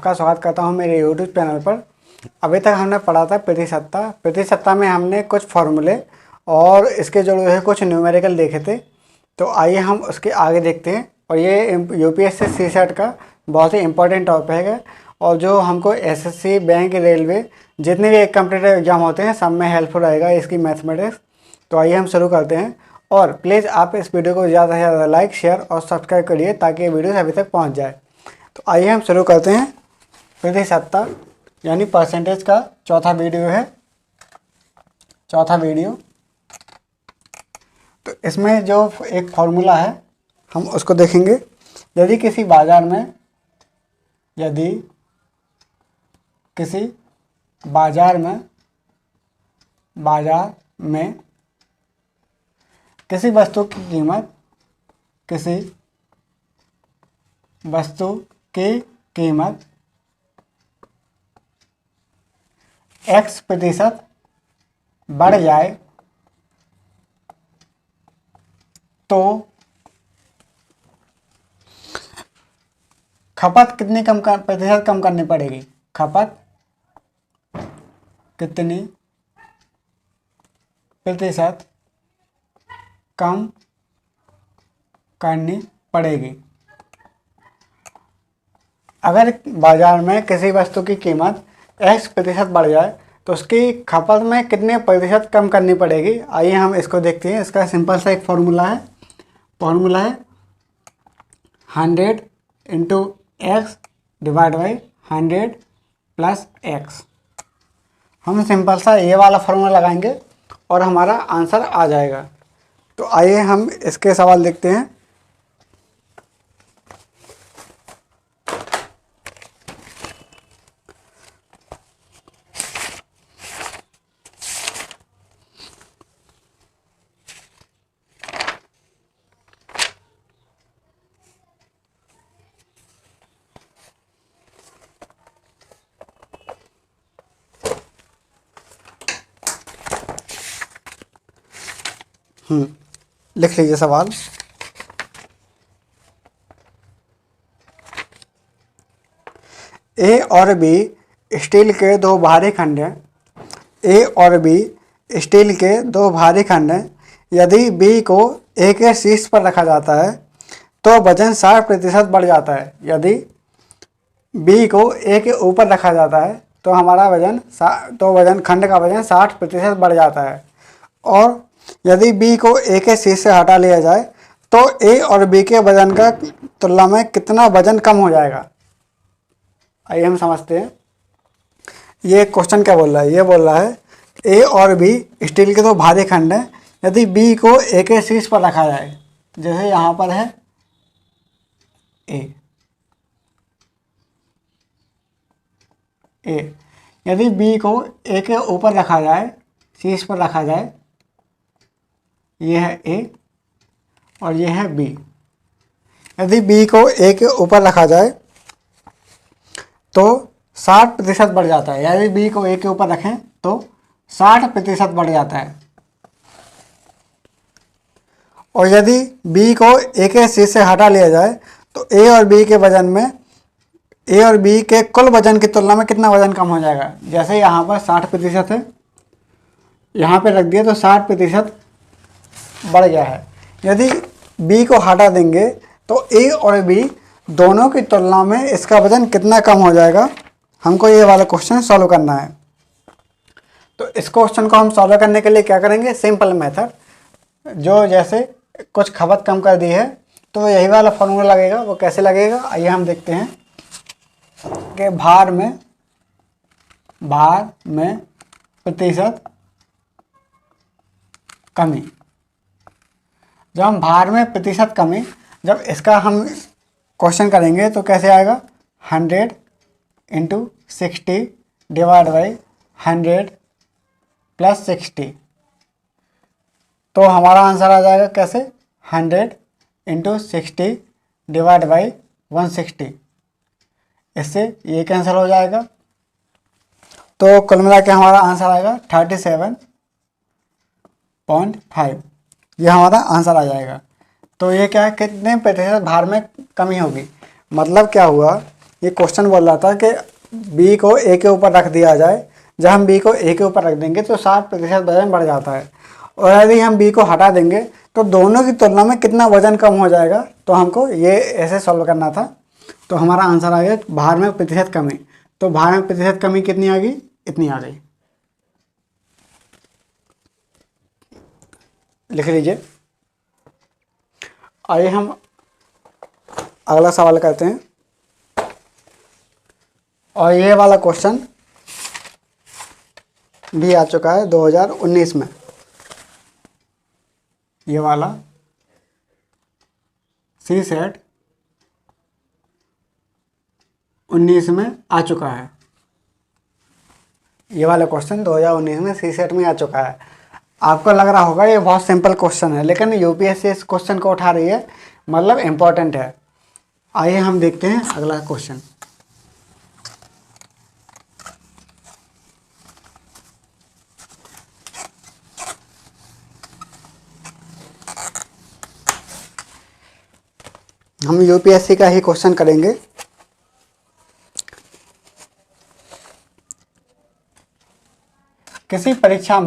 आपका स्वागत करता हूं मेरे यूट्यूब चैनल पर। अभी तक हमने पढ़ा था प्रतिशतता में हमने कुछ फॉर्मूले और इसके जो है कुछ न्यूमेरिकल देखे थे। तो आइए हम उसके आगे देखते हैं। और ये यूपीएससी सीसेट का बहुत ही इम्पोर्टेंट टॉपिक है और जो हमको एसएससी, बैंक, रेलवे जितने भी कॉम्पिटिटिव एग्जाम होते हैं सब में हेल्पफुल रहेगा इसकी मैथमेटिक्स। तो आइए हम शुरू करते हैं। और प्लीज़ आप इस वीडियो को ज़्यादा से ज़्यादा लाइक, शेयर और सब्सक्राइब करिए ताकि ये वीडियो अभी तक पहुंच जाए। तो आइए हम शुरू करते हैं। प्रतिशतता यानी परसेंटेज का चौथा वीडियो। तो इसमें जो एक फॉर्मूला है हम उसको देखेंगे। यदि किसी बाजार में किसी वस्तु की कीमत x% बढ़ जाए तो खपत कितनी प्रतिशत कम करनी पड़ेगी? खपत कितनी प्रतिशत कम करनी पड़ेगी? अगर बाजार में किसी वस्तु की कीमत x% बढ़ जाए तो उसकी खपत में कितने प्रतिशत कम करनी पड़ेगी? आइए हम इसको देखते हैं। इसका सिंपल सा एक फॉर्मूला है 100 × x / 100 + x। हम सिंपल सा ये वाला फॉर्मूला लगाएंगे और हमारा आंसर आ जाएगा। तो आइए हम इसके सवाल देखते हैं। लिख लीजिए सवाल। ए और बी स्टील के दो भारी खंड हैं। यदि बी को ए के शीर्ष पर रखा जाता है तो वजन 60% बढ़ जाता है। यदि बी को ए के ऊपर रखा जाता है तो खंड का वजन 60% बढ़ जाता है। और यदि बी को ए के शीर्ष से हटा लिया जाए तो ए और बी के वजन का तुलना में कितना वजन कम हो जाएगा? आइए हम समझते हैं। ये क्वेश्चन क्या बोल रहा है? ये बोल रहा है ए और बी स्टील के दो भारी खंड हैं। यदि बी को ए के शीर्ष पर रखा जाए, जैसे यहाँ पर है ए, यदि बी को ए के ऊपर रखा जाए, शीर्ष पर रखा जाए, ये है ए और ये है बी। यदि बी को ए के ऊपर रखा जाए तो 60% बढ़ जाता है। यदि बी को ए के ऊपर रखें तो 60% बढ़ जाता है। और यदि बी को ए के शीर्ष से हटा लिया जाए तो ए और बी के कुल वजन की तुलना में कितना वजन कम हो जाएगा? जैसे यहाँ पर 60% है, यहाँ पे रख दिया तो 60% बढ़ गया है। यदि बी को हटा देंगे तो ए और बी दोनों की तुलना में इसका वजन कितना कम हो जाएगा? हमको ये वाला क्वेश्चन सॉल्व करना है। तो इस क्वेश्चन को हम सॉल्व करने के लिए क्या करेंगे? सिंपल मेथड, जो जैसे कुछ खपत कम कर दी है तो यही वाला फॉर्मूला लगेगा। वो कैसे लगेगा आइए हम देखते हैं कि भार में प्रतिशत कमी। जब हम भार में प्रतिशत कमी, जब इसका हम क्वेश्चन करेंगे तो कैसे आएगा? 100 × 60 / 100 + 60। तो हमारा आंसर आ जाएगा कैसे? 100 × 60 / 160। इससे ये कैंसिल हो जाएगा तो कुल मिला के हमारा आंसर आएगा 37.5। ये हमारा आंसर आ जाएगा। तो ये क्या है, कितने प्रतिशत भार में कमी होगी? मतलब क्या हुआ ये क्वेश्चन बोल रहा था कि बी को ए के ऊपर रख दिया जाए। जब हम बी को ए के ऊपर रख देंगे तो 60% वजन बढ़ जाता है, और यदि हम बी को हटा देंगे तो दोनों की तुलना में कितना वजन कम हो जाएगा। तो हमको ये ऐसे सॉल्व करना था। तो हमारा आंसर आ गया भार में प्रतिशत कमी। तो भार में प्रतिशत कमी कितनी आ गई, इतनी आ गई। लिख लीजिए। आइए हम अगला सवाल करते हैं। और ये वाला क्वेश्चन भी आ चुका है 2019 में। ये वाला CSET 19 में आ चुका है। ये वाला क्वेश्चन 2019 में CSET में आ चुका है। आपको लग रहा होगा ये बहुत सिंपल क्वेश्चन है, लेकिन UPSC इस क्वेश्चन को उठा रही है, मतलब इम्पोर्टेंट है। आइए हम देखते हैं अगला क्वेश्चन। हम UPSC का ही क्वेश्चन करेंगे। किसी परीक्षा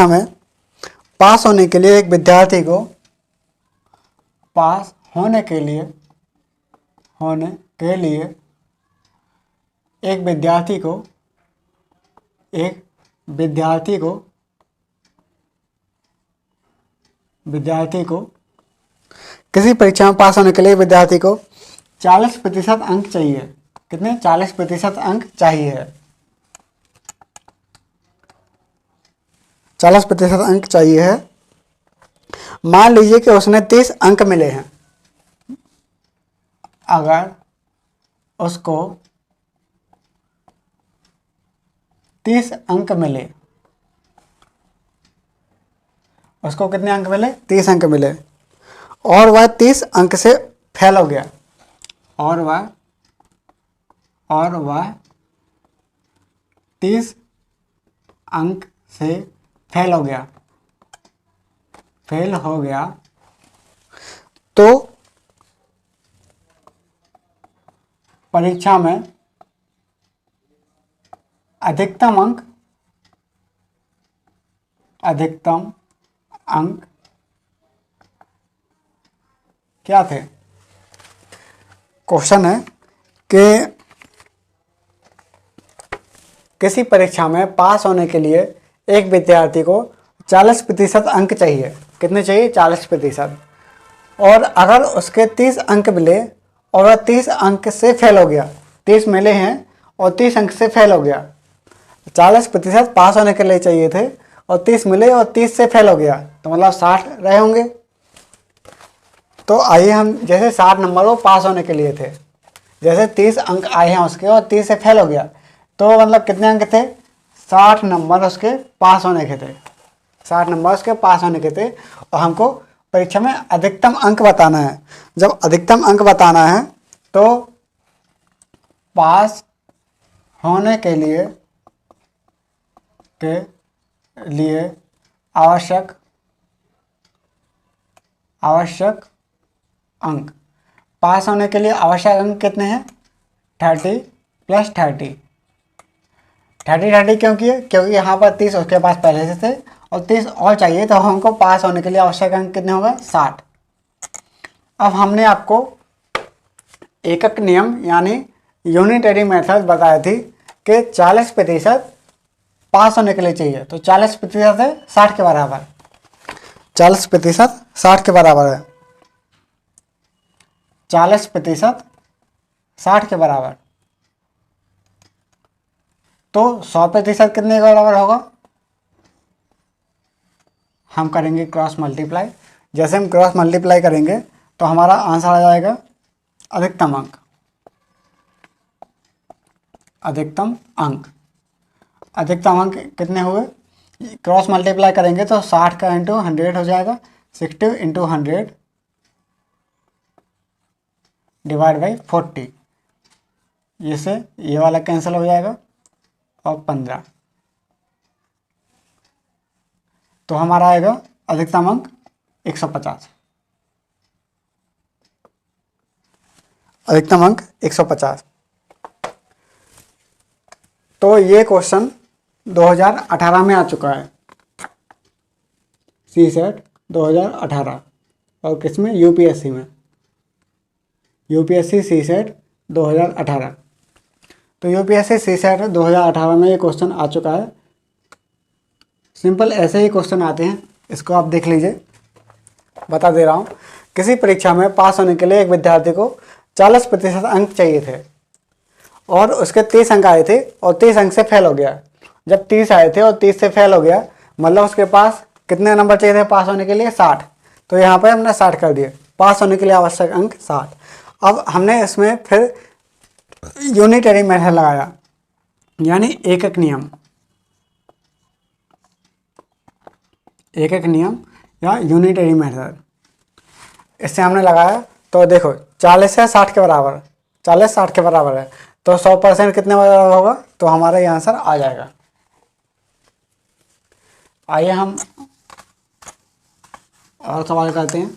में पास होने के लिए एक विद्यार्थी को किसी परीक्षा में पास होने के लिए विद्यार्थी को 40% अंक चाहिए। कितने? 40% अंक चाहिए। 40% अंक चाहिए है। मान लीजिए कि उसने 30 अंक मिले हैं। अगर उसको 30 अंक मिले, उसको कितने अंक मिले? 30 अंक मिले, और वह 30 अंक से फेल हो गया, और वह 30 अंक से फेल हो गया, तो परीक्षा में अधिकतम अंक क्या थे? क्वेश्चन है कि किसी परीक्षा में पास होने के लिए एक विद्यार्थी को 40% अंक चाहिए। कितने चाहिए? 40%। और अगर उसके 30 अंक मिले और वह 30 अंक से फेल हो गया, 30 मिले हैं और 30 अंक से फेल हो गया। 40% पास होने के लिए चाहिए थे और 30 मिले और 30 से फेल हो गया, तो मतलब 60 रहे होंगे। तो आइए हम, जैसे 60 नंबर वो पास होने के लिए थे, जैसे 30 अंक आए हैं उसके और 30 से फेल हो गया, तो मतलब कितने अंक थे? 60 नंबर उसके पास होने के थे। 60 नंबर उसके पास होने के थे, और हमको परीक्षा में अधिकतम अंक बताना है। जब अधिकतम अंक बताना है तो पास होने के लिए आवश्यक अंक, पास होने के लिए आवश्यक अंक कितने हैं? 30 + 30। 30 क्यों किए? क्योंकि यहाँ पर 30 उसके पास पहले से थे और 30 और चाहिए, तो हमको पास होने के लिए आवश्यक अंक कितने होगा? 60। अब हमने आपको एकक नियम यानी यूनिटरी मेथड बताई थी कि 40% पास होने के लिए चाहिए, तो 40% है 60 के बराबर। 40% 60 के बराबर है। 40% 60 के बराबर, तो 100% कितने के बराबर होगा? हम करेंगे क्रॉस मल्टीप्लाई। जैसे हम क्रॉस मल्टीप्लाई करेंगे तो हमारा आंसर आ जाएगा अधिकतम अंक। अधिकतम अंक कितने हुए? क्रॉस मल्टीप्लाई करेंगे तो 60 का इंटू 100 हो जाएगा। 60 × 100 डिवाइड बाई 40। ये वाला कैंसिल हो जाएगा और 15। तो हमारा आएगा अधिकतम अंक 150, अधिकतम अंक 150। तो ये क्वेश्चन 2018 में आ चुका है, CSET 2018, और किसमें, यूपीएससी में, यूपीएससी CSET 2018। तो यूपीएससी CSET 2018 में ये क्वेश्चन आ चुका है। सिंपल ऐसे ही क्वेश्चन आते हैं, इसको आप देख लीजिए, बता दे रहा हूँ। किसी परीक्षा में पास होने के लिए एक विद्यार्थी को 40% अंक चाहिए थे और उसके 30 अंक आए थे और 30 अंक से फेल हो गया। जब 30 आए थे और 30 से फेल हो गया, मतलब उसके पास कितने नंबर चाहिए थे पास होने के लिए, 60। तो यहाँ पर हमने 60 कर दिए, पास होने के लिए आवश्यक अंक 60। अब हमने इसमें फिर यूनिटरी मेथड लगाया, यानी एकक नियम, एकक नियम या यूनिटरी मेथड, इससे हमने लगाया। तो देखो 40 है 60 के बराबर, 40 60 के बराबर है, तो 100% कितने बराबर होगा, तो हमारा ये आंसर आ जाएगा। आइए हम और सवाल करते हैं।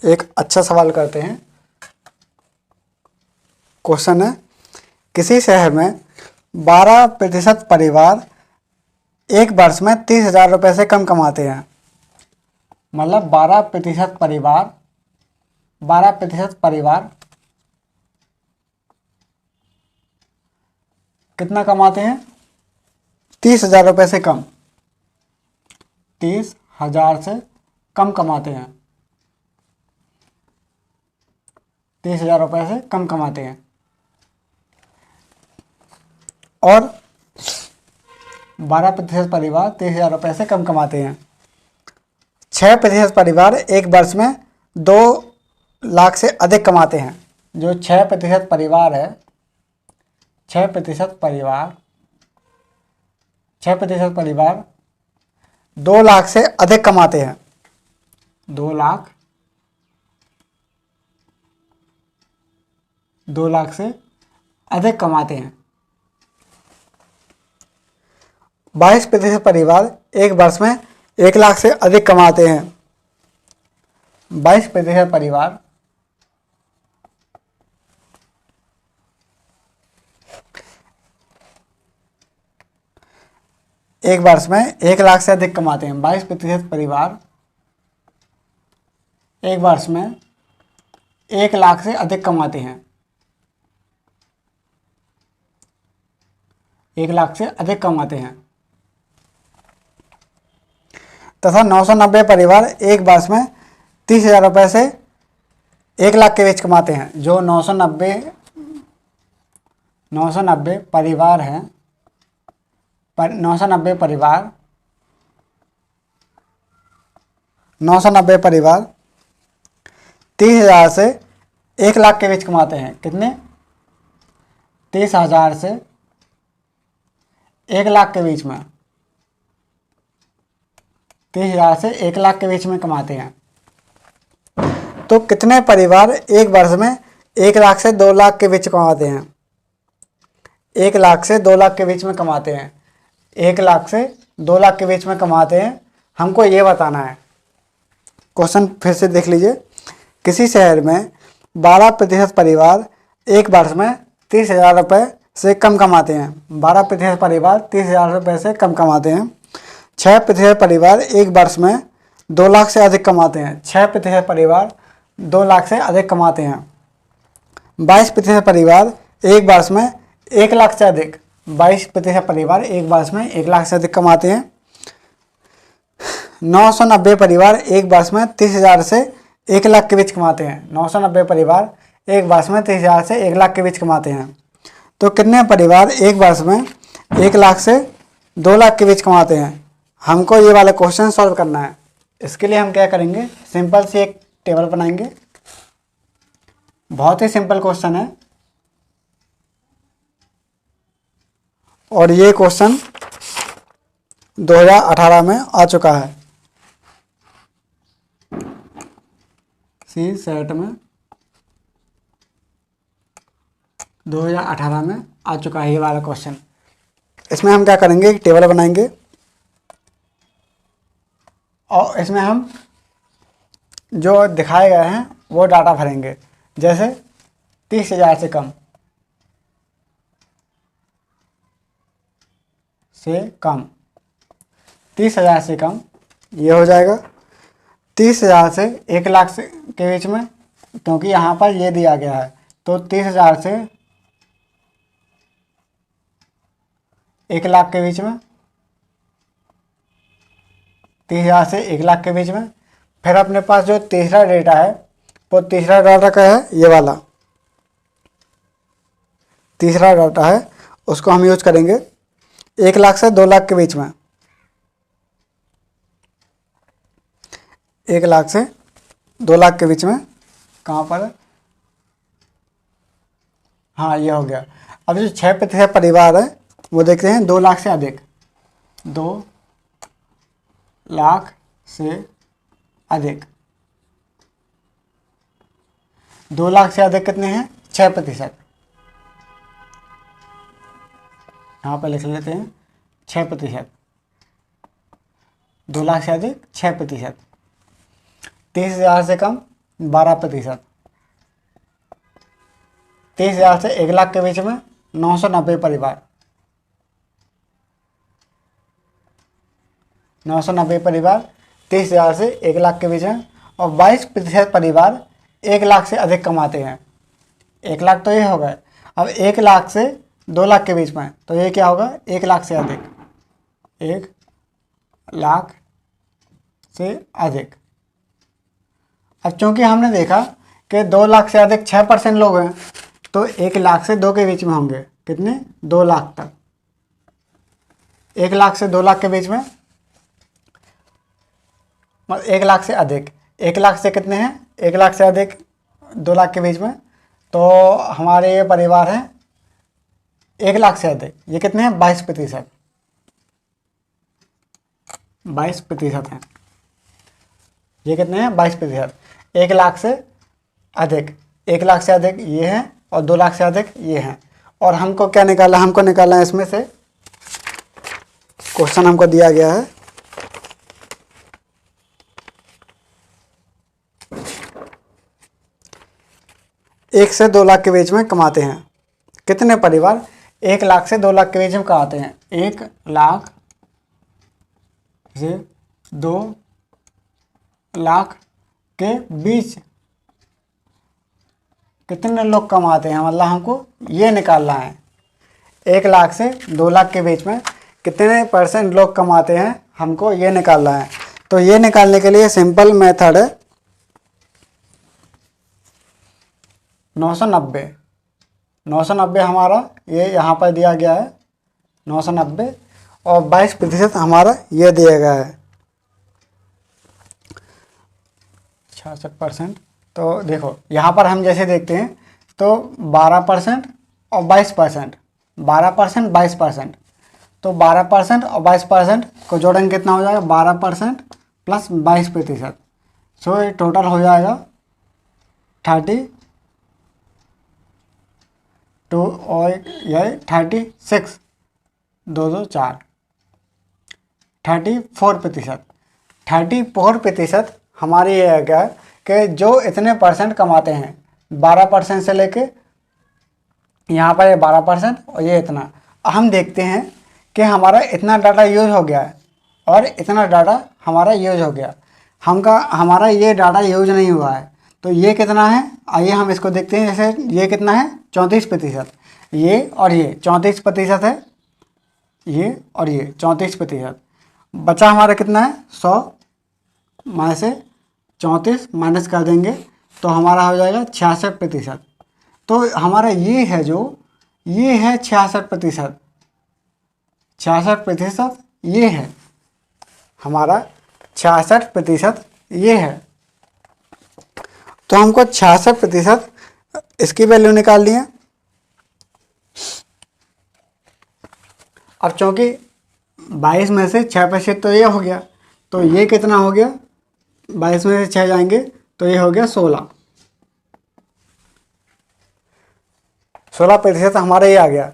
एक अच्छा सवाल करते हैं। क्वेश्चन है, किसी शहर में 12% परिवार एक वर्ष में 30,000 रुपये से कम कमाते हैं। मतलब 12% परिवार कितना कमाते हैं, 30,000 रुपये से कम, 30,000 से कम कमाते हैं, 30,000 रुपये से कम कमाते हैं। और 12% परिवार 30,000 रुपये से कम कमाते हैं। 6% परिवार एक वर्ष में 2 लाख से अधिक कमाते हैं। जो 6% परिवार है, 6% परिवार 2 लाख से अधिक कमाते हैं, 2 लाख से अधिक कमाते हैं। 22% परिवार एक वर्ष में 1 लाख से अधिक कमाते हैं। 22% परिवार एक वर्ष में 1 लाख से अधिक कमाते हैं। 22% परिवार एक वर्ष में 1 लाख से अधिक कमाते हैं, 1 लाख से अधिक कमाते हैं। तथा 990 परिवार एक वर्ष में 30,000 रुपये से 1 लाख के बीच कमाते हैं। जो 990 परिवार हैं, 990 परिवार 30,000 से 1 लाख के बीच कमाते हैं। कितने, 30,000 से 1 लाख के बीच में, 30,000 से 1 लाख के बीच में कमाते हैं। तो कितने परिवार एक वर्ष में 1 लाख से 2 लाख के बीच कमाते हैं, 1 लाख से 2 लाख के बीच में कमाते हैं, 1 लाख से 2 लाख के बीच में कमाते हैं, हमको ये बताना है। क्वेश्चन फिर से देख लीजिए। किसी शहर में 12% परिवार एक वर्ष में 30,000 रुपये से कम कमाते हैं। 12% परिवार 30,000 रुपये से कम कमाते हैं। 6% परिवार एक वर्ष में 2 लाख से अधिक कमाते हैं। 6% परिवार 2 लाख से अधिक कमाते हैं। 22% परिवार एक वर्ष में 1 लाख से अधिक, 22% परिवार एक वर्ष में 1 लाख से अधिक कमाते हैं। 990 परिवार एक वर्ष में 30,000 से 1 लाख के बीच कमाते हैं। 990 परिवार एक वर्ष में 30,000 से 1 लाख के बीच कमाते हैं। तो कितने परिवार एक वर्ष में 1 लाख से 2 लाख के बीच कमाते हैं, हमको ये वाला क्वेश्चन सॉल्व करना है। इसके लिए हम क्या करेंगे, सिंपल सी एक टेबल बनाएंगे। बहुत ही सिंपल क्वेश्चन है। और ये क्वेश्चन 2018 में आ चुका है, सी सेट में 2018 में आ चुका है ये वाला क्वेश्चन। इसमें हम क्या करेंगे, एक टेबल बनाएंगे और इसमें हम जो दिखाए गए हैं वो डाटा भरेंगे। जैसे 30,000 से कम, से कम, 30,000 से कम ये हो जाएगा। 30,000 से 1,00,000 से के बीच में, क्योंकि यहाँ पर ये दिया गया है, तो 30,000 से 1,00,000 के बीच में, 30,000 से 1,00,000 के बीच में। फिर अपने पास जो तीसरा डेटा है वो तीसरा डाटा क्या है, ये वाला तीसरा डाटा है, उसको हम यूज करेंगे 1,00,000 से 2,00,000 के बीच में। 1,00,000 से 2,00,000 के बीच में कहाँ पर है, हाँ ये हो गया। अब जो 6% परिवार है वो देखते हैं 2,00,000 से अधिक, 2,00,000 से अधिक, 2,00,000 से अधिक कितने हैं, 6%। यहाँ पर लिख लेते हैं 6%, 2,00,000 से अधिक 6%। 30,000 से कम 12%। 30,000 से 1,00,000 के बीच में 990 परिवार, 990 परिवार 30,000 से 1,00,000 के बीच में। और 22% परिवार 1,00,000 से अधिक कमाते हैं। 1,00,000 तो ये हो गए, अब 1,00,000 से 2,00,000 के बीच में, तो ये क्या होगा, 1,00,000 से अधिक, 1,00,000 से अधिक। अब चूंकि हमने देखा कि 2,00,000 से अधिक 6% लोग हैं, तो 1,00,000 से 2 के बीच में होंगे कितने, 2,00,000 तक। 1,00,000 से 2,00,000 के बीच में, 1,00,000 से अधिक, 1,00,000 से कितने हैं, 1,00,000 से अधिक 2,00,000 के बीच में, तो हमारे ये परिवार हैं 1,00,000 से अधिक, ये कितने हैं, 22%, 22% हैं। ये कितने हैं, 22%। 1,00,000 से अधिक, 1,00,000 से अधिक ये हैं और 2,00,000 से अधिक ये हैं। और हमको क्या निकालना है, हमको निकालना है इसमें से, क्वेश्चन हमको दिया गया है 1 से 2,00,000 के बीच में कमाते हैं कितने परिवार, 1,00,000 से 2,00,000 के बीच में कमाते हैं। 1,00,000 से 2,00,000 के बीच कितने लोग कमाते हैं, मतलब हमको ये निकालना है 1,00,000 से 2,00,000 के बीच में कितने % लोग कमाते हैं, हमको ये निकालना है। तो ये निकालने के लिए सिंपल मेथड है 990। 990 हमारा ये यहाँ पर दिया गया है 990, और 22% हमारा ये दिया गया है 66%। तो देखो यहाँ पर हम जैसे देखते हैं तो 12% और 22%, 12% 22%, तो 12% और 22% को जोड़ेंगे कितना हो जाएगा, 12% प्लस 22%। सो ये टोटल हो जाएगा 32 और यह 36, 2 2 4, 34%। 34% हमारी ये है क्या कि जो इतने % कमाते हैं, 12% से लेके यहाँ पर ये 12% और ये इतना। हम देखते हैं कि हमारा इतना डाटा यूज हो गया है और इतना डाटा हमारा यूज हो गया, हमारा ये डाटा यूज नहीं हुआ है। तो ये कितना है, आइए हम इसको देखते हैं। जैसे ये कितना है, 34%, ये और ये 34% है, ये और ये 34%। बचा हमारा कितना है, 100 में से 34 माइनस कर देंगे तो हमारा हो जाएगा 66%। तो हमारा ये है जो, ये है 66%, 66% ये है हमारा, 66% ये है। तो हमको 66% इसकी वैल्यू निकालनी है। अब चूँकि 22 में से 6% तो ये हो गया, तो ये कितना हो गया, 22 में से 6 जाएंगे तो ये हो गया 16% हमारा ये आ गया।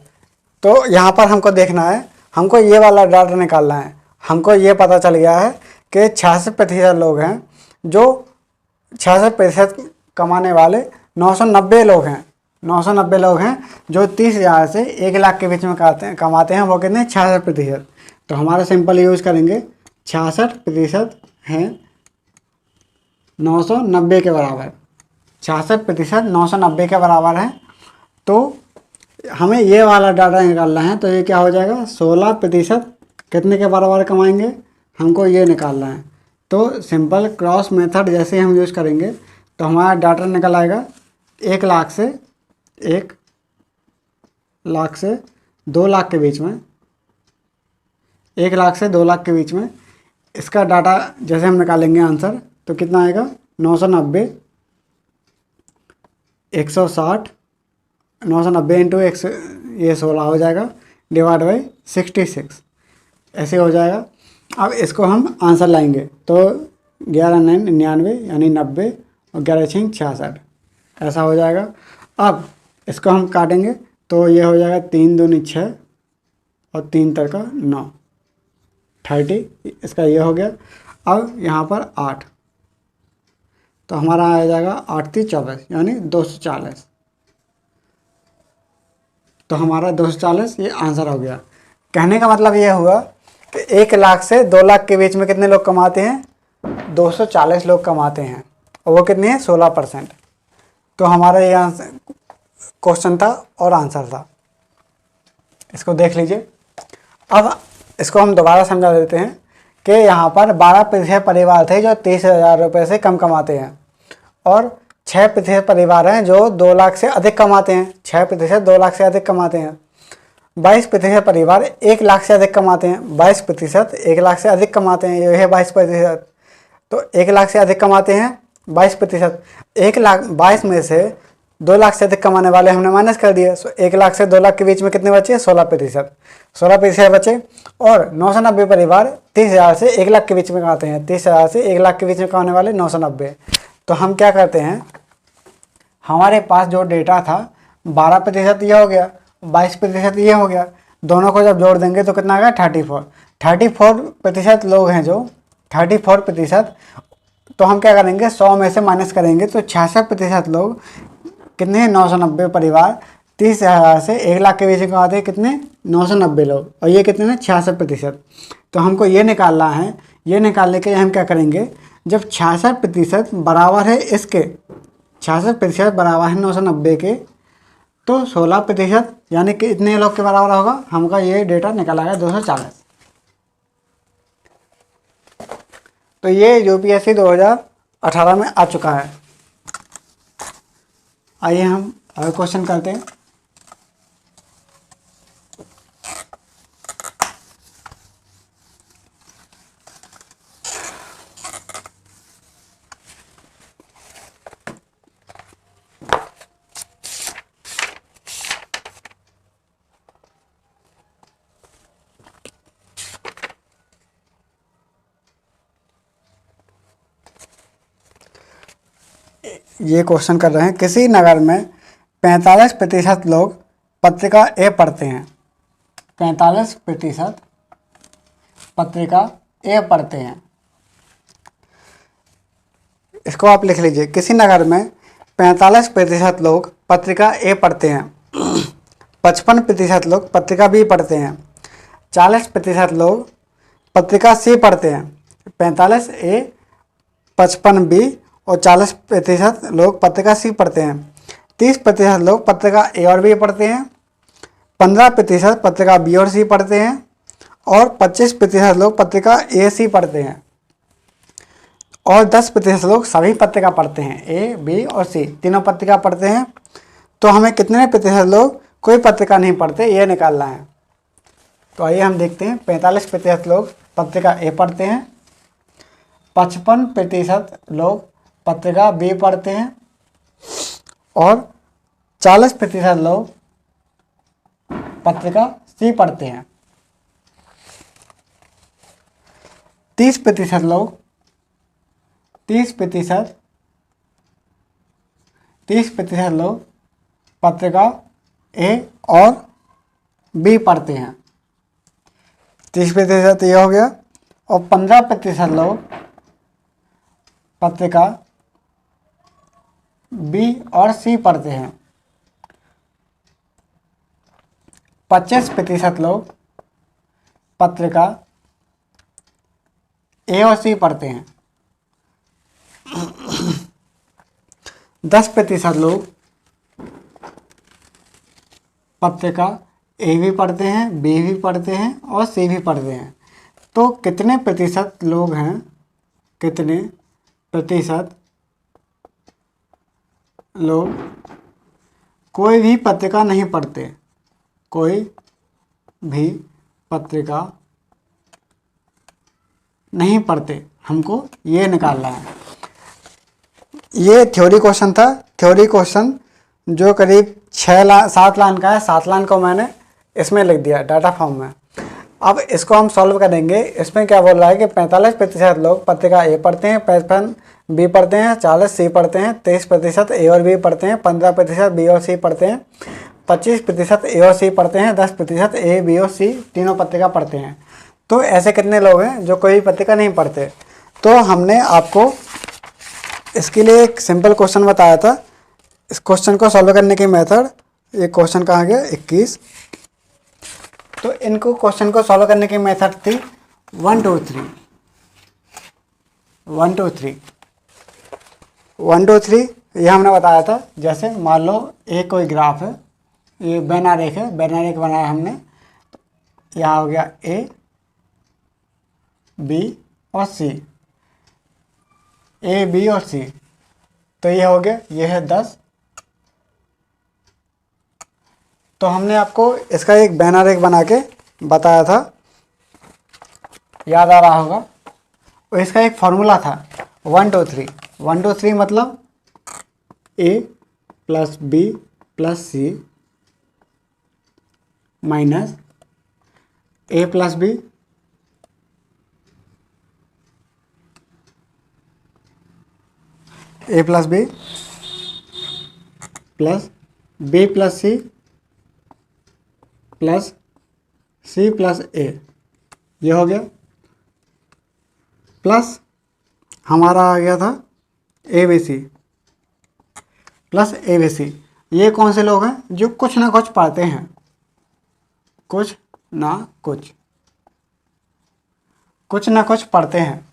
तो यहाँ पर हमको देखना है, हमको ये वाला डाटा निकालना है। हमको ये पता चल गया है कि 66% लोग हैं, जो 66% कमाने वाले 990 लोग हैं। 990 लोग हैं जो 30,000 से 1,00,000 के बीच में कमाते हैं। वो कितने, 66%। तो हमारा सिंपल यूज करेंगे, 66% हैं 990 के बराबर। 66% 990 के बराबर है। तो हमें ये वाला डाटा निकालना है। तो ये क्या हो जाएगा, 16% कितने के बराबर कमाएंगे, हमको ये निकालना है। तो सिंपल क्रॉस मेथड जैसे हम यूज़ करेंगे तो हमारा डाटा निकल आएगा 1,00,000 से 2,00,000 के बीच में। 1,00,000 से 2,00,000 के बीच में इसका डाटा जैसे हम निकालेंगे आंसर, तो कितना आएगा, 990 160 990 इंटू ये 16 हो जाएगा, डिवाइड बाई 66 ऐसे हो जाएगा। अब इसको हम आंसर लाएंगे तो 11,999 यानी 90 और 11,6 66 ऐसा हो जाएगा। अब इसको हम काटेंगे तो ये हो जाएगा 3 दूनी 6 और 3 का 9 30, इसका ये हो गया। अब यहाँ पर 8, तो हमारा आ जाएगा 8 3 24 यानी 240। तो हमारा 240 ये आंसर हो गया। कहने का मतलब ये हुआ कि 1,00,000 से 2,00,000 के बीच में कितने लोग कमाते हैं, 240 लोग कमाते हैं, और वो कितने हैं, 16%। तो हमारा ये आंसर क्वेश्चन था और आंसर था। इसको देख लीजिए। अब इसको हम दोबारा समझा देते हैं कि यहाँ पर 12% परिवार थे जो 30,000 रुपये से कम कमाते हैं, और 6% परिवार हैं जो 2,00,000 से अधिक कमाते हैं। 6% 2,00,000 से अधिक कमाते हैं। 22% परिवार 1,00,000 से अधिक कमाते हैं। 22% 1,00,000 से अधिक कमाते हैं, ये है 22%। तो 1,00,000 से अधिक कमाते हैं 22%। 1,22 में से 2,00,000 से अधिक कमाने वाले हमने माइनस कर दिए। सो 1,00,000 से 2,00,000 के बीच में कितने बचे, 16%। 16% बचे। और 990 परिवार 30,000 से 1,00,000 के बीच में कमाते हैं। 30,000 से 1,00,000 के बीच में कमाने वाले 990। तो हम क्या करते हैं, हमारे पास जो डेटा था 12% ये हो गया, 22% ये हो गया, दोनों को जब जोड़ देंगे तो कितना आ गया, 34। 34% लोग हैं जो 34%। तो हम क्या करेंगे, 100 में से माइनस करेंगे तो 66% लोग कितने हैं, 990 परिवार 30,000 से 1,00,000 के बीच में कमाते हैं कितने, 990 लोग, और ये कितने हैं, 66%। तो हमको ये निकालना है। ये निकालने के लिए हम क्या करेंगे, जब 66% बराबर है इसके, 66% बराबर है 990 के, तो 16% यानी कि इतने लोग के बराबर होगा। हमका ये डेटा निकल आएगा 240। तो ये यूपीएससी 2018 में आ चुका है। आइए हम अगला क्वेश्चन करते हैं। ये क्वेश्चन कर रहे हैं, किसी नगर में 45% लोग पत्रिका ए पढ़ते हैं। 45% पत्रिका ए पढ़ते हैं। इसको आप लिख लीजिए, किसी नगर में 45% लोग पत्रिका ए पढ़ते हैं। 55% लोग पत्रिका बी पढ़ते हैं। 40% लोग पत्रिका सी पढ़ते हैं। 45 ए, 55 बी और 40% लोग पत्रिका सी पढ़ते हैं। 30% लोग पत्रिका ए और बी पढ़ते हैं। 15% पत्रिका बी और सी पढ़ते हैं। और 25% लोग पत्रिका ए सी पढ़ते हैं। और 10% लोग सभी पत्रिका पढ़ते हैं, ए बी और सी तीनों पत्रिका पढ़ते हैं। तो हमें कितने प्रतिशत लोग कोई पत्रिका नहीं पढ़ते, ये निकालना है। तो आइए हम देखते हैं। 45% लोग पत्रिका ए पढ़ते हैं। 55% लोग पत्रिका बी पढ़ते हैं। और 40% लोग पत्रिका सी पढ़ते हैं। 30% लोग 30% लोग पत्रिका ए और बी पढ़ते हैं। 30% ये हो गया। और 15% लोग पत्रिका बी और सी पढ़ते हैं। 25% लोग पत्रिका ए और सी पढ़ते हैं। 10% लोग पत्रिका ए भी पढ़ते हैं, बी भी पढ़ते हैं और सी भी पढ़ते हैं। तो कितने प्रतिशत लोग हैं, कितने प्रतिशत लोग कोई भी पत्रिका नहीं पढ़ते, कोई भी पत्रिका नहीं पढ़ते, हमको ये निकालना है। ये थ्योरी क्वेश्चन था। थ्योरी क्वेश्चन जो करीब 7 लाइन का है। 7 लाइन को मैंने इसमें लिख दिया डाटा फॉर्म में। अब इसको हम सॉल्व करेंगे। इसमें क्या बोल रहा है कि 45% लोग पत्रिका ए पढ़ते हैं, 55 बी पढ़ते हैं, 40 सी पढ़ते हैं, 23% ए और बी पढ़ते हैं, 15% बी और सी पढ़ते हैं, 25% ए और सी पढ़ते हैं, 10% ए बी और सी तीनों पत्रिका पढ़ते हैं। तो ऐसे कितने लोग हैं जो कोई पत्रिका नहीं पढ़ते? तो हमने आपको इसके लिए एक सिंपल क्वेश्चन बताया था। इस क्वेश्चन को सॉल्व करने की मेथड, ये क्वेश्चन कहाँ गया 21। तो इनको क्वेश्चन को सॉल्व करने की मेथड थी 1 2 3 1 2 3 1 2 3। ये हमने बताया था। जैसे मान लो एक कोई ग्राफ है, ये बेनारेख है, बेनारेख बनाया हमने। यहाँ हो गया ए बी और सी, ए बी और सी। तो ये हो गया, ये है 10। तो हमने आपको इसका एक बेनारेख बना के बताया था, याद आ रहा होगा। और इसका एक फॉर्मूला था 1 2 3। 1 2 3 मतलब A plus B plus C minus A plus B A plus B plus B plus C plus C plus A. ये हो गया। प्लस हमारा आ गया था A B C plus A B C. ये कौन से लोग हैं जो कुछ ना कुछ पढ़ते हैं? कुछ ना कुछ पढ़ते हैं।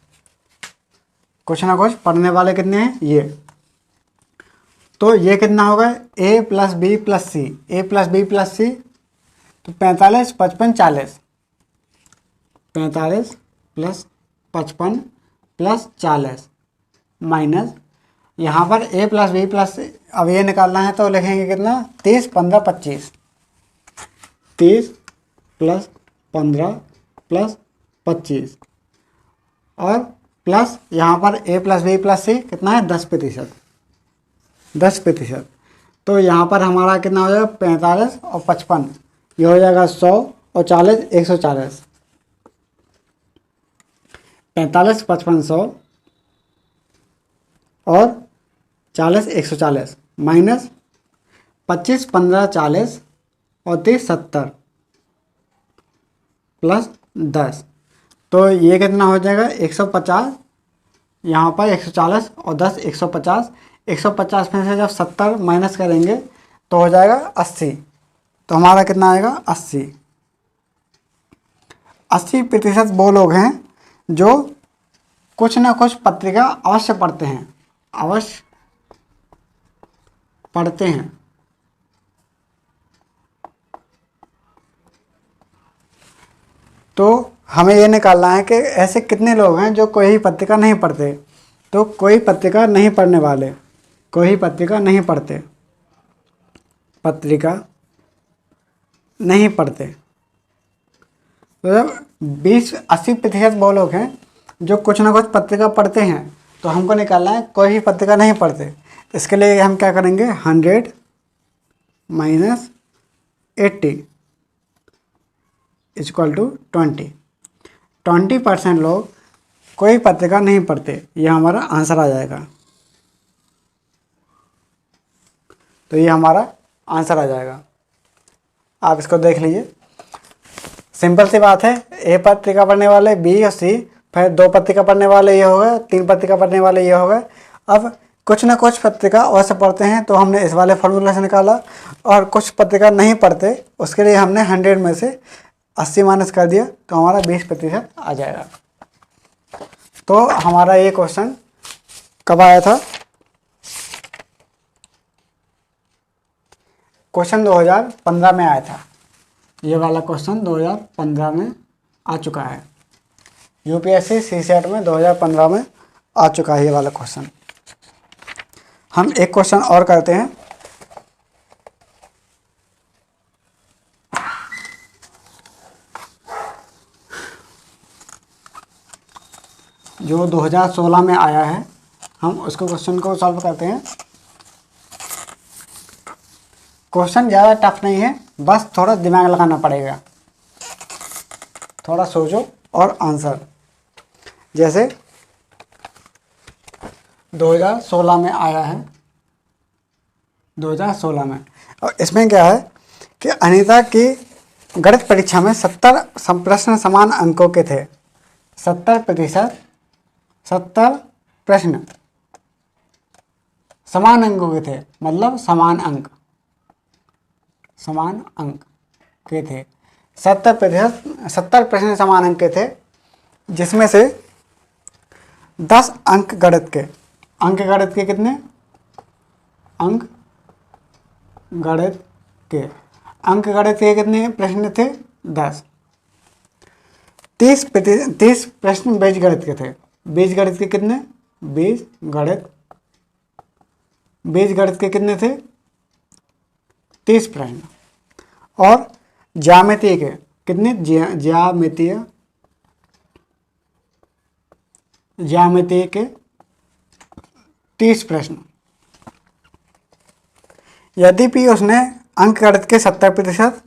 कुछ ना कुछ पढ़ने वाले कितने हैं? ये। तो ये कितना होगा? ए प्लस बी प्लस सी, ए प्लस बी प्लस सी। तो 45 55 40, 45 प्लस 55 प्लस 40 माइनस यहाँ पर ए प्लस बी प्लस, अब ये निकालना है तो लिखेंगे कितना? 30 15 25। 30 प्लस 15 प्लस 25 और प्लस यहाँ पर ए प्लस बी प्लस सी कितना है? 10%। 10%। तो यहाँ पर हमारा कितना हो जाएगा? 45 और 55, ये हो जाएगा 100 और 40 140। 45 55 100 और 40 140 माइनस 25 15 40 और 30 70 प्लस 10। तो ये कितना हो जाएगा? 150। यहाँ पर 140 और 10 150। 150 में से जब 70 माइनस करेंगे तो हो जाएगा 80। तो हमारा कितना आएगा? 80। 80% वो लोग हैं जो कुछ ना कुछ पत्रिका अवश्य पढ़ते हैं, अवश्य पढ़ते हैं। तो हमें ये निकालना है कि ऐसे कितने लोग हैं जो कोई पत्रिका नहीं पढ़ते। तो कोई पत्रिका नहीं पढ़ने वाले, कोई पत्रिका नहीं पढ़ते, पत्रिका नहीं पढ़ते। तो जब 20-80% वो लोग हैं जो कुछ ना कुछ पत्रिका पढ़ते हैं, तो हमको निकालना है कोई भी पत्रिका नहीं पढ़ते। इसके लिए हम क्या करेंगे? 100 माइनस 80 इक्वल टू 20। 20% लोग कोई पत्रिका नहीं पढ़ते, ये हमारा आंसर आ जाएगा। तो ये हमारा आंसर आ जाएगा। आप इसको देख लीजिए, सिंपल सी बात है। ए पत्रिका पढ़ने वाले बी और सी, फिर 2 पत्रिका पढ़ने वाले ये हो गए, 3 पत्रिका पढ़ने वाले ये हो गए। अब कुछ ना कुछ पत्रिका और से पढ़ते हैं तो हमने इस वाले फॉर्मूला से निकाला, और कुछ पत्रिका नहीं पढ़ते उसके लिए हमने 100 में से 80 माइनस कर दिया, तो हमारा 20% आ जाएगा। तो हमारा ये क्वेश्चन कब आया था? क्वेश्चन 2015 में आया था। ये वाला क्वेश्चन 2015 में आ चुका है। यूपीएससी सीसेट में 2015 में आ चुका है ये वाला क्वेश्चन। हम एक क्वेश्चन और करते हैं। जो 2016 में आया है, हम उसको क्वेश्चन को सॉल्व करते हैं। क्वेश्चन ज़्यादा टफ नहीं है, बस थोड़ा दिमाग लगाना पड़ेगा, थोड़ा सोचो और आंसर। जैसे 2016 में आया है, 2016 में, और इसमें क्या है कि अनीता की गणित परीक्षा में 70 प्रश्न समान अंकों के थे। 70% 70 प्रश्न समान अंकों के थे, मतलब समान अंक के थे। 70 प्रश्न समान अंक के थे, जिसमें से 10 अंक गणित के। अंक गणित के कितने? अंक गणित के कितने प्रश्न थे? 10। 30 प्रश्न बीजगणित के थे। बीजगणित के कितने? बीजगणित के कितने थे? 30 प्रश्न। और ज्यामिति के कितने? ज्यामिति के 30 प्रश्न। यद्यपि उसने अंक गणित के 70%,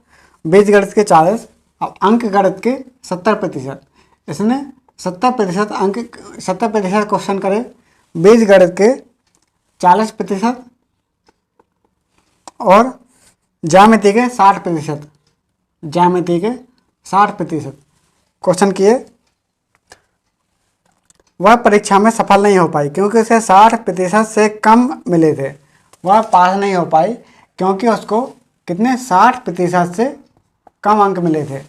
बीजगणित के 40, और अंक गणित के 70%, इसने 70% क्वेश्चन करे, बीजगणित के 40% और ज्यामिति के 60%, क्वेश्चन किए। वह परीक्षा में सफल नहीं हो पाई क्योंकि उसे 60% से कम मिले थे। वह पास नहीं हो पाई क्योंकि उसको कितने? 60% से कम अंक मिले थे।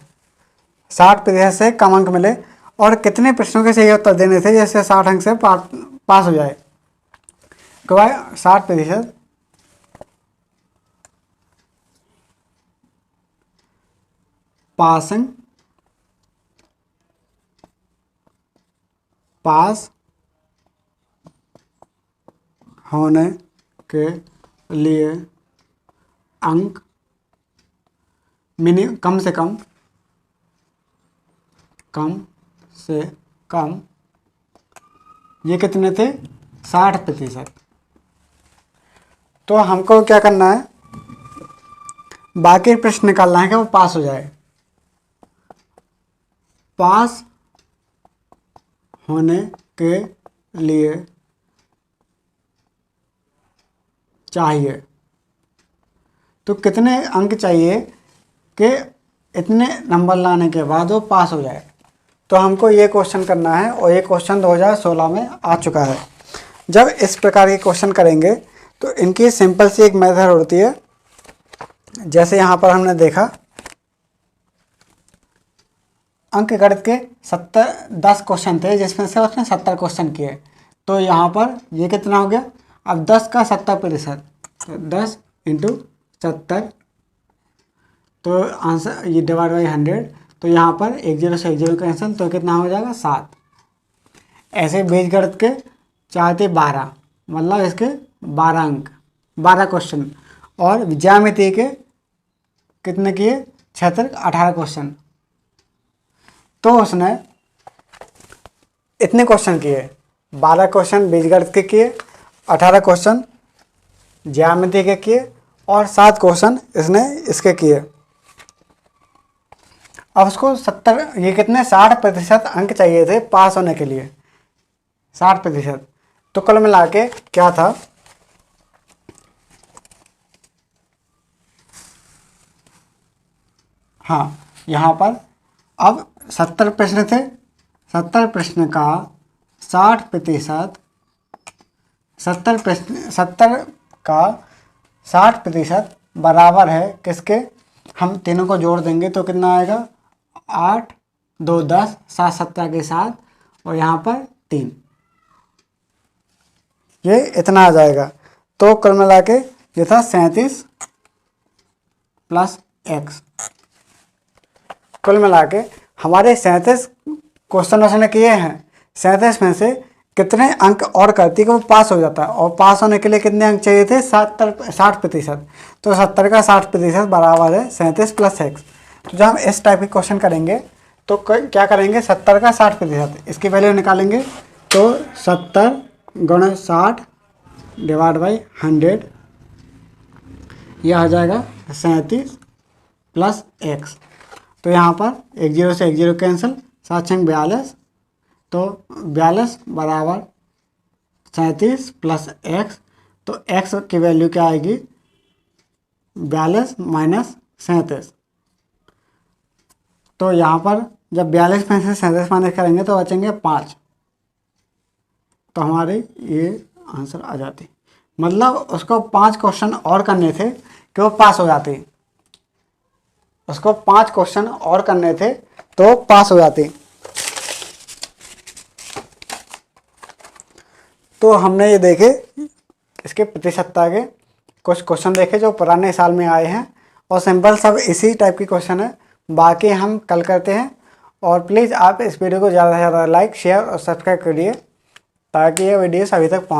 60% से कम अंक मिले, और कितने प्रश्नों के सही उत्तर देने थे जैसे 60 अंक से पास हो जाए। तो भाई 60% पास होने के लिए अंक कम से कम ये कितने थे? 60%। तो हमको क्या करना है? बाकी प्रश्न निकालना है कि वो पास हो जाए। पास होने के लिए चाहिए तो कितने अंक चाहिए कि इतने नंबर लाने के बाद वो पास हो जाए। तो हमको ये क्वेश्चन करना है, और ये क्वेश्चन 2016 में आ चुका है। जब इस प्रकार के क्वेश्चन करेंगे तो इनकी सिंपल सी एक मेथड होती है। जैसे यहाँ पर हमने देखा, अंक गणित के 10 क्वेश्चन थे, जिसमें से उसने 70 क्वेश्चन किए। तो यहाँ पर ये कितना हो गया? अब 10 का 70%, 10 × 70, तो आंसर ये डिवाइड बाई 100। तो यहाँ पर 1 0 से 1 0 कैंसिल, तो कितना हो जाएगा? 7। ऐसे बीजगणित के 4 थे 12, मतलब इसके 12 अंक, 12 क्वेश्चन। और ज्यामिति के कितने किए? 18 क्वेश्चन। तो उसने इतने क्वेश्चन किए, 12 क्वेश्चन बीजगणित के किए, 18 क्वेश्चन ज्यामिति के किए, और 7 क्वेश्चन इसने इसके किए। अब उसको 70, ये कितने? 60% अंक चाहिए थे पास होने के लिए। 60%। तो कुल मिला के क्या था, हाँ यहाँ पर अब 70 प्रश्न थे, 70 प्रश्न का 60%, 70 का 60% बराबर है किसके, हम तीनों को जोड़ देंगे तो कितना आएगा, 8 2 10 7 17 के साथ, और यहाँ पर 3, ये इतना आ जाएगा। तो कुल मिला के ये था 37 प्लस x। कुल मिला के हमारे 37 क्वेश्चन उसने किए हैं, 37 में से कितने अंक और करती कि वो पास हो जाता है, और पास होने के लिए कितने अंक चाहिए थे, 60%। तो 70 का 60% बराबर है 37 प्लस x। तो जब हम इस टाइप के क्वेश्चन करेंगे तो क्या करेंगे, 70 का 60%, इसकी वैल्यू निकालेंगे तो 70 गुणा 60 डिवाइड बाई 100, यह आ जाएगा 37 प्लस x। तो यहाँ पर 1 0 से 1 0 कैंसिल, 7 6 42, तो 42 बराबर 37 प्लस x। तो x की वैल्यू क्या आएगी, 42 माइनस 37। तो यहाँ पर जब 42 में से 37 माइनस करेंगे तो बचेंगे 5। तो हमारे ये आंसर आ जाती, मतलब उसको 5 क्वेश्चन और करने थे कि वो पास हो जाती, उसको 5 क्वेश्चन और करने थे तो पास हो जाती। तो हमने ये देखे इसके प्रतिशतता के कुछ क्वेश्चन देखे जो पुराने साल में आए हैं, और सिंपल सब इसी टाइप के क्वेश्चन है, बाकी हम कल करते हैं। और प्लीज़ आप इस वीडियो को ज़्यादा से ज़्यादा लाइक शेयर और सब्सक्राइब करिए ताकि ये वीडियो सभी तक पहुँचे।